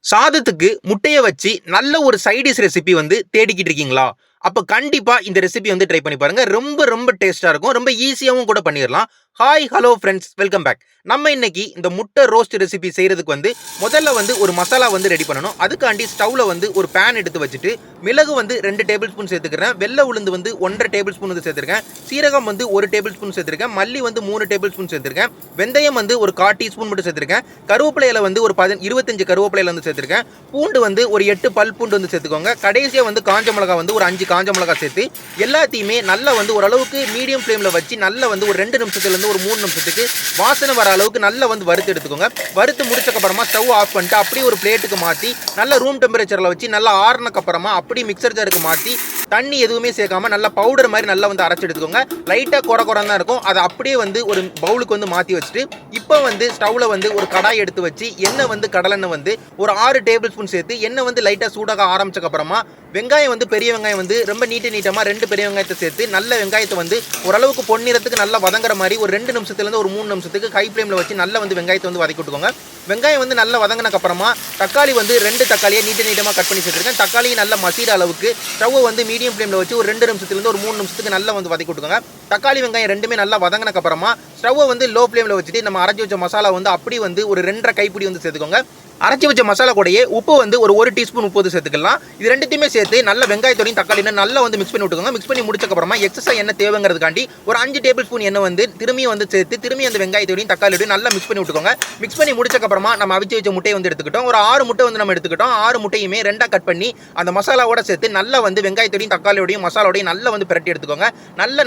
சாதத்துக்கு முட்டைய வச்சு நல்ல ஒரு சைட் டிஷ் ரெசிபி தேடிக்கிட்டு இருக்கீங்களா? அப்ப கண்டிப்பா இந்த ரெசிபி ட்ரை பண்ணி பாருங்க. ரொம்ப ரொம்ப டேஸ்ட்டா இருக்கும். ரொம்ப ஈஸியாவும் கூட பண்ணிறலாம். Hi, hello friends, welcome back. நம்ம இன்னைக்கு இந்த முட்டை ரோஸ்ட் ரெசிபி செய்யறதுக்கு முதல்ல ஒரு மசாலா ரெடி பண்ணணும். அதுக்காண்டி ஸ்டவ்ல ஒரு பேன் எடுத்து வச்சுட்டு மிளகு 2 டேபிள் ஸ்பூன் சேர்த்துக்கிறேன். வெள்ளை உளுந்து 1.5 டேபிள் ஸ்பூன் சேர்த்துருக்கேன். சீரகம் 1 டேபிள் ஸ்பூன் சேர்த்துருக்கேன். மல்லி 3 டேபிள் ஸ்பூன் சேர்த்துருக்கேன். வெந்தயம் 1/4 டீஸ்பூன் மட்டும் சேர்த்துருக்கேன். கருவேப்பிலையில ஒரு 25 கருவேப்பிலையில சேர்த்துருக்கேன். பூண்டு ஒரு 8 பல் பூண்டு சேர்த்துக்கோங்க. கடைசியா காஞ்ச மிளகா ஒரு 5 காஞ்ச மிளகா சேர்த்து எல்லாத்தையுமே நல்லா ஓரளவுக்கு மீடியம் ஃப்ளேம்ல வச்சு நல்லா ஒரு 2 நிமிஷத்துல இருந்து ஒரு 3 நிமிஷத்துக்கு வாசனை வர அளவுக்கு நல்லா வறுத்து எடுத்துக்கோங்க. வறுத்து முடிச்சக்கு அப்புறமா ஸ்டவ் ஆஃப் பண்ணிட்டு அப்படியே ஒரு பிளேட்டுக்கு மாற்றி நல்லா ரூம் டெம்பரேச்சர்ல வச்சு நல்லா ஆறுனக்கு அப்புறமா அப்படி மிக்சர் ஜாருக்கு மாற்றி தண்ணி எதுவுமே சேர்க்காம நல்லா பவுடர் மாதிரி நல்லா அரைச்சு எடுத்துக்கோங்க. லைட்டா குறை குறைன்னு தான் இருக்கும். அதை அப்படியே ஒரு பவுலுக்கு மாற்றி வச்சுட்டு இப்போ ஸ்டவ்ல ஒரு கடாய் எடுத்து வச்சு எண்ணெய் கடலெண்ணெய் ஒரு 6 டேபிள் ஸ்பூன் சேர்த்து எண்ணெய் லைட்டா சூடாக ஆரம்பிச்சக்கு அப்புறமா வெங்காயம் பெரிய வெங்காயம் ரொம்ப நீட்டமா 2 பெரிய வெங்காயத்தை சேர்த்து நல்ல வெங்காயத்தை ஓரளவுக்கு பொன்னிறத்துக்கு நல்லா வதங்குற மாதிரி ஒரு 2 நிமிஷத்துலேருந்து ஒரு 3 நிமிஷத்துக்கு ஹை ஃப்ளேமில் வச்சு நல்லா வெங்காயத்தை வதக்கி விட்டுக்கோங்க. வெங்காயம் நல்லா வதங்கினக்கு அப்புறமா தக்காளி 2 தக்காளியை நீட்டமாக கட் பண்ணி சேர்த்துருக்கேன். தக்காளியை நல்லா மசீர அளவுக்கு ஸ்டவ் மீடியம் ஃப்ளேமில் வச்சு ஒரு 2 நிமிஷத்துலேருந்து ஒரு 3 நிமிஷத்துக்கு நல்லா வதக்கி விட்டுக்கோங்க. தக்காளி வெங்காயம் ரெண்டுமே நல்லா வதங்கினக்கு அப்புறமா ஸ்டவ் லோ ஃப்ளேமில் வச்சுட்டு நம்ம அரைச்சி வச்ச மசாலா அப்படி ஒரு 2.5 கைப்பிடி சேர்த்துக்கோங்க. அரைச்சி வச்ச மசாலா கூடயே உப்பு ஒரு 1 டீஸ்பூன் உப்பு சேர்த்துக்கலாம். இது ரெண்டுத்தையுமே சேர்த்து நல்ல வெங்காயத்தோடையும் தக்காளியும் நல்லா மிக்ஸ் பண்ணி விட்டுக்கோங்க. மிக்ஸ் பண்ணி முடிச்சக்கப்புறமா எக்ஸஸா எண்ணெய் தேவைங்கிறதுக்காண்டி ஒரு 5 டேபிள் ஸ்பூன் எண்ணெய் திரும்பி சேர்த்து திரும்பி அந்த வெங்காயத்தோடையும் தக்காளியோடையும் நல்லா மிக்ஸ் பண்ணி விட்டுக்கோங்க. மிக்ஸ் பண்ணி முடிச்சக்கப்புறமா நம்ம அவிச்சு வச்ச முட்டையை எடுத்துக்கிட்டோம். ஒரு 6 முட்டை நம்ம எடுத்துக்கிட்டோம். 6 முட்டையுமே 2 கட் பண்ணி அந்த மசாலாவோட சேர்த்து நல்லா வெங்காயத்தோடையும் தக்காளியோடையும் மசாலாவோடையும் நல்லா பிரட்டி எடுத்துக்கோங்க.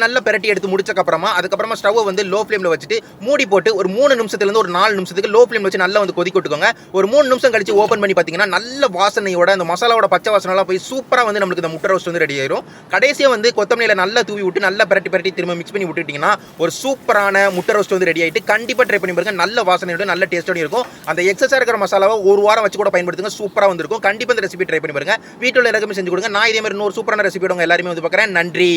நல்லா பிரட்டி எடுத்து முடிச்சக்கப்புறமா அதுக்கப்புறமா ஸ்டவ் லோ ஃப்ளேமில் வச்சுட்டு மூடி போட்டு ஒரு 3 நிமிஷத்துலேருந்து ஒரு 4 நிமிஷத்துக்கு லோ ஃப்ளேமில் வச்சு நல்லா கொதிக்க விட்டுக்கோங்க. ஒரு 3 நிமிஷம் கழிச்சு ஓபன் பண்ணி பாத்தீங்கன்னா நல்ல வாசனையோட அந்த மசாலாவோட பச்சை வாசனை எல்லாம் போய் சூப்பரா நமக்கு இந்த முட்டை ரோஸ்ட் ரெடி ஆயிரும். கடைசியா கொத்தமல்லியில நல்லா தூவி விட்டு நல்லா பிரட்டி திரும்ப மிக்ஸ் பண்ணி விட்டுட்டீங்கன்னா ஒரு சூப்பரான முட்டை ரோஸ்ட் ரெடி ஆயிட்டு கண்டிப்பா ட்ரை பண்ணி பாருங்க. நல்ல வாசனையோட நல்ல டேஸ்டோட இருக்கும். அந்த எக்ஸஸா இருக்கிற மசாலாவை ஒரு வாரம் வச்சு கூட பயன்படுத்துங்க. சூப்பரா வந்திருக்கும். கண்டிப்பா இந்த ரெசிபி ட்ரை பண்ணி பாருங்க. வீட்டுல எல்லாருமே செஞ்சு கொடுங்க. நான் இதே மாதிரி இன்னொரு சூப்பரான ரெசிபியோட எல்லாருமே பார்க்குறேன். நன்றி.